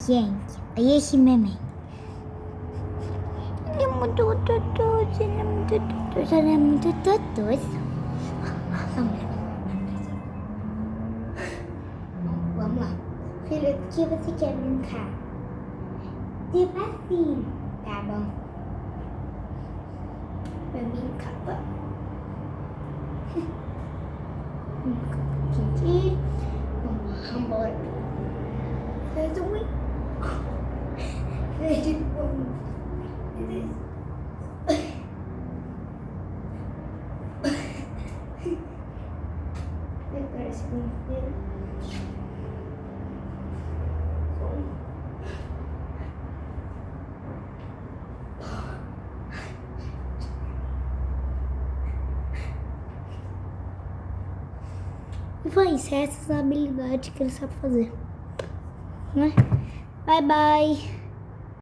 gente. Olha esse meme. Ele é muito gostoso, ele é muito gostoso, ele é muito gostoso. Vamos lá. Filho, o que você quer brincar? De passinho. Tá bom. Vai brincar, vamos. Aqui. Vamos embora. Fez um. Parece muito. E foi isso, essas habilidades que ele sabe fazer, né? Bye, bye.